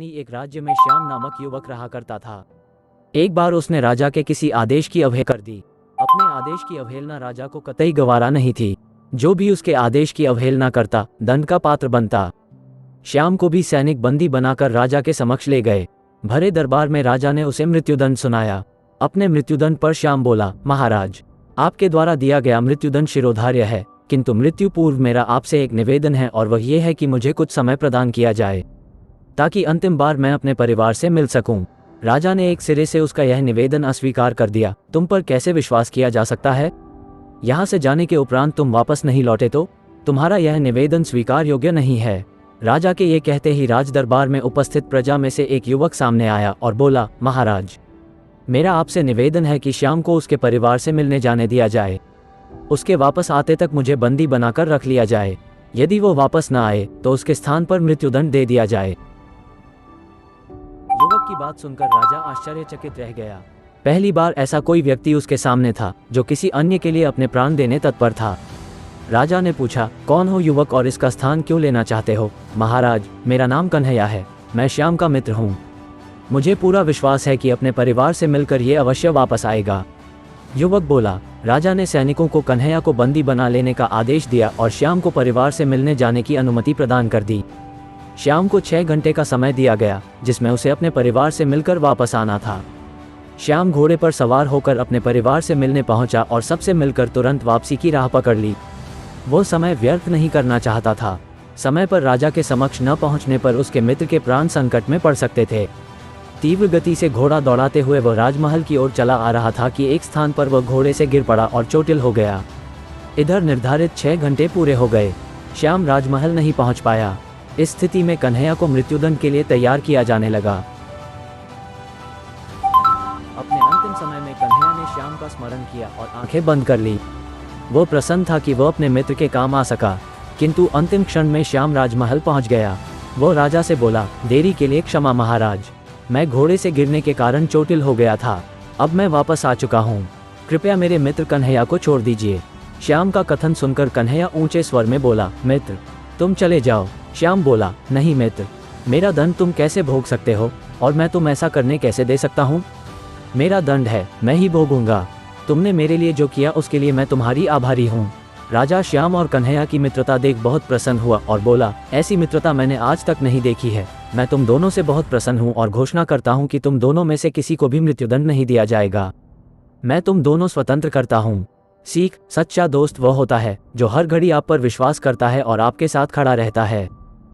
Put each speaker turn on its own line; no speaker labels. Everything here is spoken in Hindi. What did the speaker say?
एक राज्य में श्याम नामक युवक रहा करता था। एक बार उसने राजा के किसी आदेश की अवहेलना कर दी। अपने आदेश की अवहेलना राजा को कतई गवारा नहीं थी। जो भी उसके आदेश की अवहेलना करता दंड का पात्र बनता। श्याम को भी सैनिक बंदी बनाकर राजा के समक्ष ले गए। भरे दरबार में राजा ने उसे मृत्युदंड सुनाया। अपने मृत्युदंड पर श्याम बोला, महाराज, आपके द्वारा दिया गया मृत्युदंड शिरोधार्य है, किंतु मृत्यु पूर्व मेरा आपसे एक निवेदन है और वह ये है कि मुझे कुछ समय प्रदान किया जाए ताकि अंतिम बार मैं अपने परिवार से मिल सकूं। राजा ने एक सिरे से उसका यह निवेदन अस्वीकार कर दिया। तुम पर कैसे विश्वास किया जा सकता है? यहाँ से जाने के उपरांत तुम वापस नहीं लौटे तो तुम्हारा यह निवेदन स्वीकार योग्य नहीं है। राजा के ये कहते ही राज दरबार में उपस्थित प्रजा में से एक युवक सामने आया और बोला, महाराज, मेरा आपसे निवेदन है कि श्याम को उसके परिवार से मिलने जाने दिया जाए। उसके वापस आते तक मुझे बंदी बनाकर रख लिया जाए। यदि वो वापस न आए तो उसके स्थान पर मृत्युदंड दे दिया जाए। युवक की बात सुनकर राजा आश्चर्यचकित रह गया। पहली बार ऐसा कोई व्यक्ति उसके सामने था जो किसी अन्य के लिए अपने प्राण देने तत्पर था। राजा ने पूछा, कौन हो युवक और इसका स्थान क्यों लेना चाहते हो? महाराज, मेरा नाम कन्हैया है। मैं श्याम का मित्र हूँ। मुझे पूरा विश्वास है कि अपने परिवार से मिलकर ये अवश्य वापस आएगा। युवक बोला। राजा ने सैनिकों को कन्हैया को बंदी बना लेने का आदेश दिया और श्याम को परिवार से मिलने जाने की अनुमति प्रदान कर दी। श्याम को 6 घंटे का समय दिया गया जिसमें उसे अपने परिवार से मिलकर वापस आना था। श्याम घोड़े पर सवार होकर अपने परिवार से मिलने पहुंचा और सबसे मिलकर तुरंत वापसी की राह पकड़ ली। वो समय व्यर्थ नहीं करना चाहता था। समय पर राजा के समक्ष न पहुंचने पर उसके मित्र के प्राण संकट में पड़ सकते थे। तीव्र गति से घोड़ा दौड़ाते हुए वह राजमहल की ओर चला आ रहा था कि एक स्थान पर वह घोड़े से गिर पड़ा और चोटिल हो गया। इधर निर्धारित 6 घंटे पूरे हो गए। श्याम राजमहल नहीं पहुंच पाया। इस स्थिति में कन्हैया को मृत्युदंड के लिए तैयार किया जाने लगा। अपने अंतिम समय में कन्हैया ने श्याम का स्मरण किया और आंखें बंद कर ली। वो प्रसन्न था कि वह अपने मित्र के काम आ सका, किंतु अंतिम क्षण में श्याम राजमहल पहुंच गया। वो राजा से बोला, देरी के लिए क्षमा महाराज। मैं घोड़े से गिरने के कारण चोटिल हो गया था। अब मैं वापस आ चुका हूँ। कृपया मेरे मित्र कन्हैया को छोड़ दीजिए। श्याम का कथन सुनकर कन्हैया ऊंचे स्वर में बोला, मित्र, तुम चले जाओ। श्याम बोला, नहीं मित्र, मेरा दंड तुम कैसे भोग सकते हो और मैं तुम ऐसा करने कैसे दे सकता हूँ? मेरा दंड है, मैं ही भोगूंगा। तुमने मेरे लिए जो किया उसके लिए मैं तुम्हारी आभारी हूँ। राजा श्याम और कन्हैया की मित्रता देख बहुत प्रसन्न हुआ और बोला, ऐसी मित्रता मैंने आज तक नहीं देखी है। मैं तुम दोनों से बहुत प्रसन्न हूँ और घोषणा करता हूँ कि तुम दोनों में से किसी को भी मृत्युदंड नहीं दिया जाएगा। मैं तुम दोनों स्वतंत्र करता हूँ। सीख, सच्चा दोस्त वह होता है जो हर घड़ी आप पर विश्वास करता है और आपके साथ खड़ा रहता है।